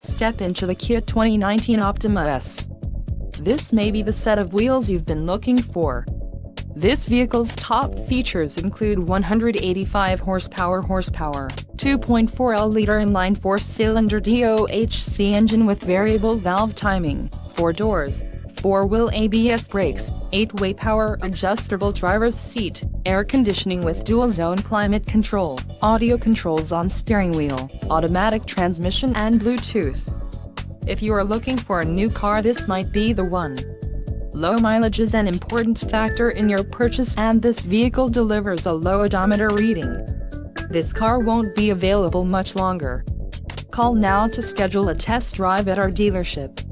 Step into the Kia 2019 Optima S. This may be the set of wheels you've been looking for. This vehicle's top features include 185 horsepower, 2.4L inline 4-cylinder DOHC engine with variable valve timing, 4 doors, 4-wheel ABS brakes, 8-way power adjustable driver's seat, air conditioning with dual-zone climate control, audio controls on steering wheel, automatic transmission and Bluetooth. If you are looking for a new car, this might be the one. Low mileage is an important factor in your purchase, and this vehicle delivers a low odometer reading. This car won't be available much longer. Call now to schedule a test drive at our dealership.